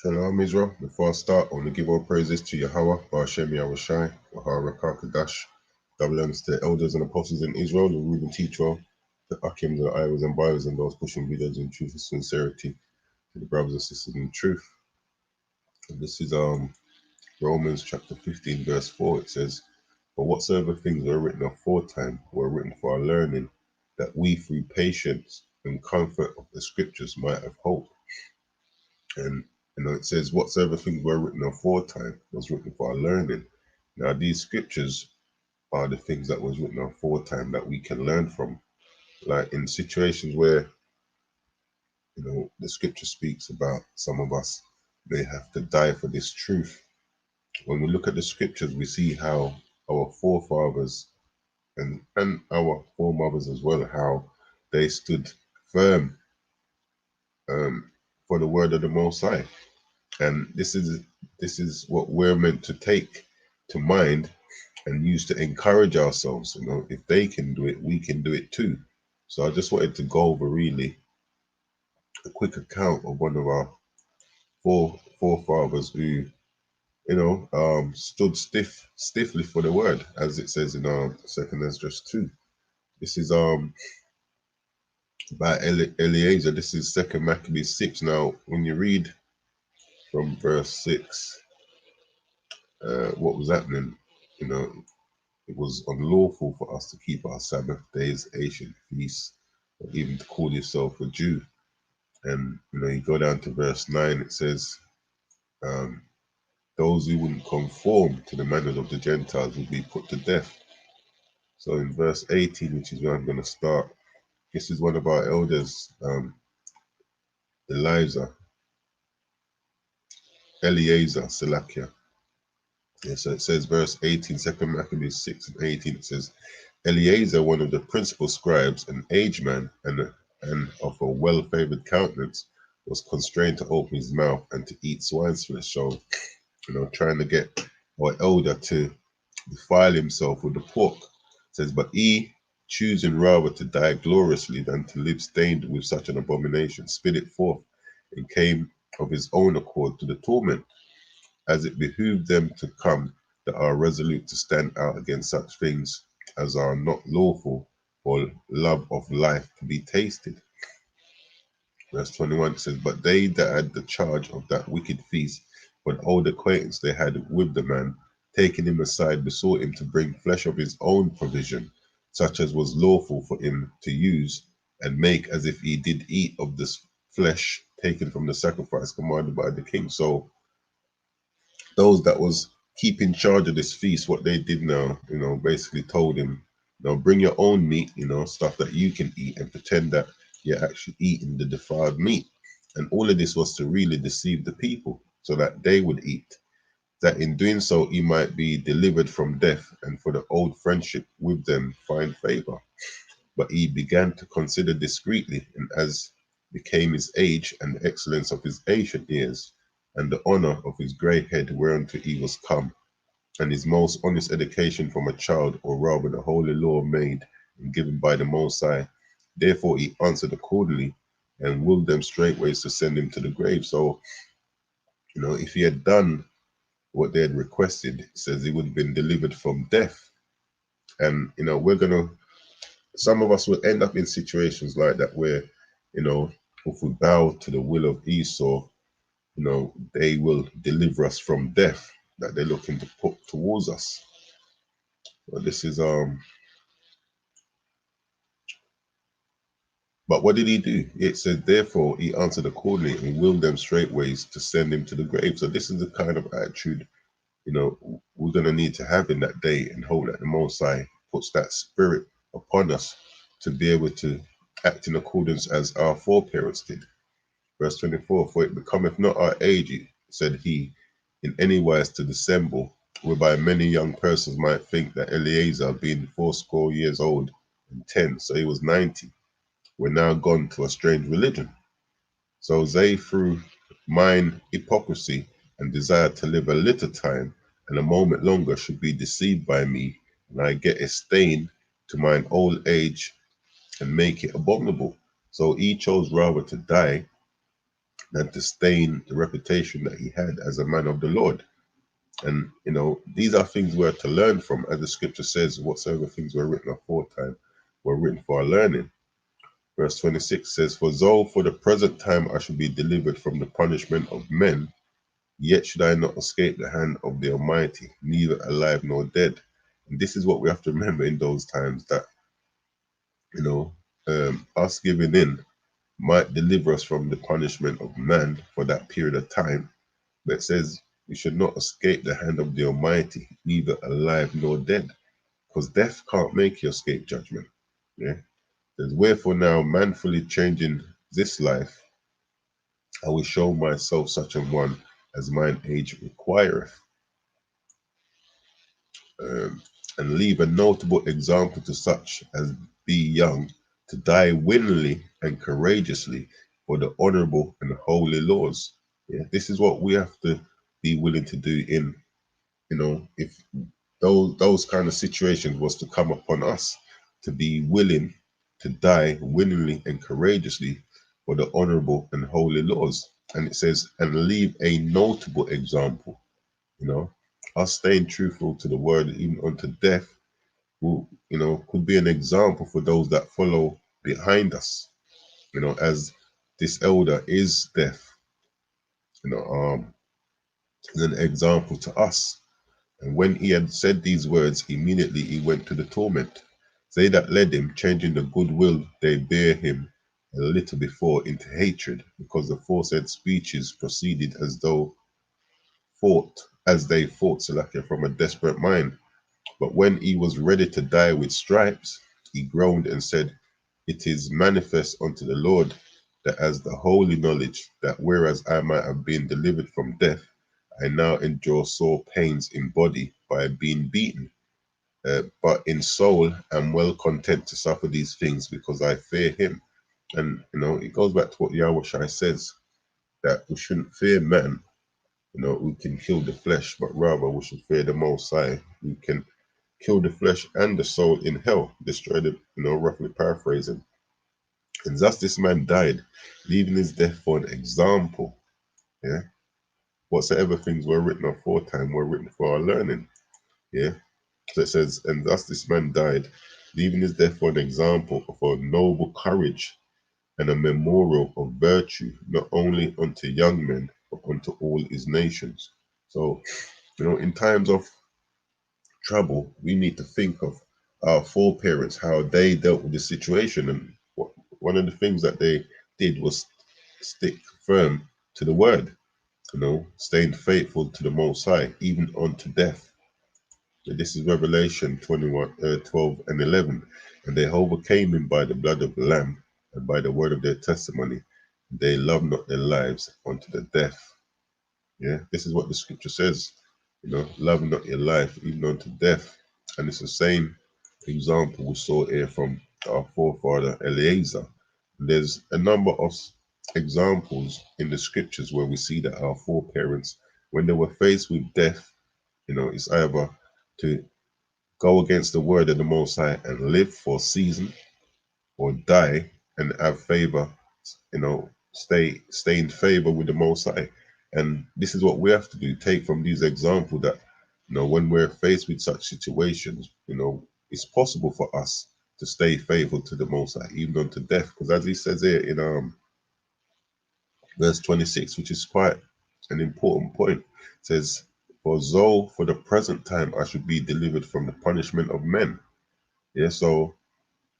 Shalom Israel. Before I start, I want to give all praises to Yahweh, Ba'ashem Yahushai, Wahara Kadash, double thanks to the elders and apostles in Israel, the Reuben teacher, the Akim, the Iwas and Bibles, and those pushing videos in truth and sincerity, to the brothers and sisters in truth. And this is Romans chapter 15, verse 4. It says, "For whatsoever things were written aforetime were written for our learning, that we through patience and comfort of the scriptures might have hope." And it says, "Whatsoever things were written aforetime was written for our learning." Now, these scriptures are the things that was written aforetime that we can learn from. Like in situations where, the scripture speaks about some of us, they have to die for this truth. When we look at the scriptures, we see how our forefathers and our foremothers as well, how they stood firm for the word of the Most High. And this is what we're meant to take to mind and use to encourage ourselves. If they can do it, we can do it too. So I just wanted to go over really a quick account of one of our forefathers who, stood stiffly for the word, as it says in Second Esdras 2. This is by Eliezer. This is Second Maccabees 6. Now, when you read from verse 6, what was happening, it was unlawful for us to keep our Sabbath days, ancient feasts, or even to call yourself a Jew. And you go down to verse 9, it says, um, those who wouldn't conform to the manners of the Gentiles would be put to death. So in verse 18, which is where I'm going to start, this is one of our elders, Eliezer, Salakia. Yeah, so it says, verse 18, 2 Maccabees 6 and 18, it says, "Eliezer, one of the principal scribes, an aged man and of a well-favored countenance, was constrained to open his mouth and to eat swine's flesh." So, trying to get our elder to defile himself with the pork. It says, "But he, choosing rather to die gloriously than to live stained with such an abomination, spit it forth, and came of his own accord to the torment, as it behooved them to come that are resolute to stand out against such things as are not lawful for love of life to be tasted." Verse 21 says, "But they that had the charge of that wicked feast, for an old acquaintance they had with the man, taking him aside, besought him to bring flesh of his own provision, such as was lawful for him to use, and make as if he did eat of this flesh taken from the sacrifice commanded by the king." So those that was keeping charge of this feast, what they did now, basically told him, bring your own meat, stuff that you can eat, and pretend that you're actually eating the defiled meat. And all of this was to really deceive the people so that they would eat. That in doing so, he might be delivered from death, and for the old friendship with them find favor. But he began to consider discreetly, and as became his age and the excellence of his ancient years, and the honor of his grey head whereunto he was come, and his most honest education from a child, or rather the holy law made and given by the Most High. Therefore he answered accordingly, and willed them straightways to send him to the grave. So, if he had done what they had requested, it says he would have been delivered from death. And, some of us will end up in situations like that where, if we bow to the will of Esau, they will deliver us from death that they're looking to put towards us. But this is but what did he do? It said, therefore he answered accordingly and willed them straightways to send him to the grave. So this is the kind of attitude, we're gonna need to have in that day, and hope that the Most High puts that spirit upon us to be able to act in accordance as our foreparents did. Verse 24, "For it becometh not our age," said he, "in any wise to dissemble, whereby many young persons might think that Eleazar, being fourscore years old and 10, so he was 90, were now gone to a strange religion. So they, through mine hypocrisy and desire to live a little time and a moment longer, should be deceived by me, and I get a stain to mine old age and make it abominable." So he chose rather to die and to stain the reputation that he had as a man of the Lord. And these are things we're to learn from, as the scripture says, whatsoever things were written aforetime were written for our learning. Verse 26 says, For though for the present time I should be delivered from the punishment of men, yet should I not escape the hand of the Almighty, neither alive nor dead. And this is what we have to remember in those times, that us giving in might deliver us from the punishment of man for that period of time. But it says we should not escape the hand of the Almighty, neither alive nor dead, because death can't make you escape judgment. Yeah. It says, Wherefore now, manfully changing this life, I will show myself such an one as mine age requireth, um, and leave a notable example to such as be young, to die willingly and courageously for the honorable and holy laws. Yeah, this is what we have to be willing to do in, if those kind of situations was to come upon us, to be willing to die willingly and courageously for the honorable and holy laws. And it says, and leave a notable example. Us staying truthful to the word even unto death will, could be an example for those that follow behind us, as this elder is deaf, is an example to us. And when he had said these words, immediately he went to the torment. They that led him, changing the goodwill they bear him a little before into hatred, because the foresaid speeches proceeded as they fought Salakia from a desperate mind. But when he was ready to die with stripes, he groaned and said, It is manifest unto the Lord that as the holy knowledge, that whereas I might have been delivered from death, I now endure sore pains in body by being beaten. But in soul, I'm well content to suffer these things because I fear him. And, it goes back to what Yahweh Shai says, that we shouldn't fear man, who can kill the flesh, but rather we should fear the Most High, who can kill the flesh and the soul in hell, destroy them, roughly paraphrasing. And thus this man died, leaving his death for an example. Yeah. Whatsoever things were written aforetime were written for our learning. Yeah. So it says, and thus this man died, leaving his death for an example of a noble courage and a memorial of virtue, not only unto young men, but unto all his nations. So, in times of trouble, we need to think of our foreparents, how they dealt with the situation. And one of the things that they did was stick firm to the word, staying faithful to the Most High, even unto death. So this is Revelation 21, 12 and 11. And they overcame him by the blood of the Lamb and by the word of their testimony. They loved not their lives unto the death. Yeah, this is what the scripture says. Love not your life even unto death. And it's the same example we saw here from our forefather Eliezer. There's a number of examples in the scriptures where we see that our foreparents, when they were faced with death, it's either to go against the word of the Most High and live for a season, or die and have favor, stay in favor with the Most High. And this is what we have to do, take from these examples that, when we're faced with such situations, it's possible for us to stay faithful to the Most High, even unto death. Because as he says here in verse 26, which is quite an important point, it says, For though for the present time I should be delivered from the punishment of men. Yeah, so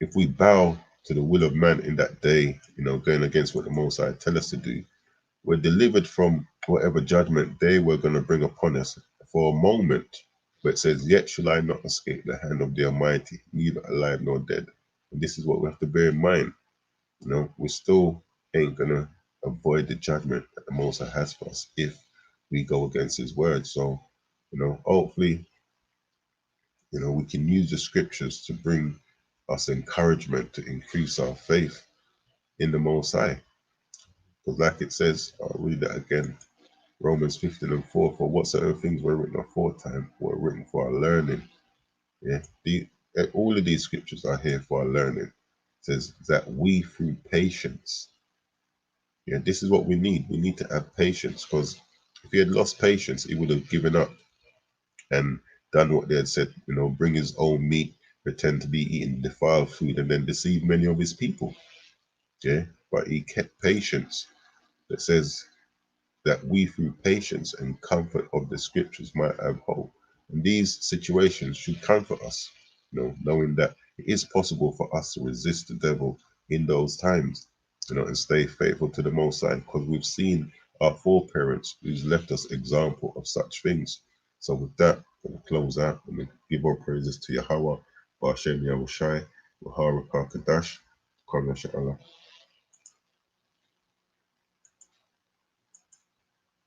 if we bow to the will of man in that day, going against what the Most High tell us to do, we're delivered from whatever judgment they were going to bring upon us for a moment. But it says, Yet shall I not escape the hand of the Almighty, neither alive nor dead. And this is what we have to bear in mind. We still ain't going to avoid the judgment that the Most High has for us if we go against his word. So, hopefully, we can use the scriptures to bring us encouragement to increase our faith in the Most High. Because like it says, I'll read that again, Romans 15 and 4, for whatsoever things were written aforetime were written for our learning. Yeah, all of these scriptures are here for our learning. It says that we through patience, Yeah, this is what we need. We need to have patience, because if he had lost patience, he would have given up and done what they had said, bring his own meat, pretend to be eating defiled food, and then deceive many of his people. Yeah, but he kept patience. That says that we, through patience and comfort of the scriptures, might have hope. And these situations should comfort us, knowing that it is possible for us to resist the devil in those times, and stay faithful to the Most High, because we've seen our foreparents who's left us example of such things. So with that, I'm going to close out and we give our praises to Yahweh, Ba'ashem Yahushai, Wahara Kakadash, Kwame Allah.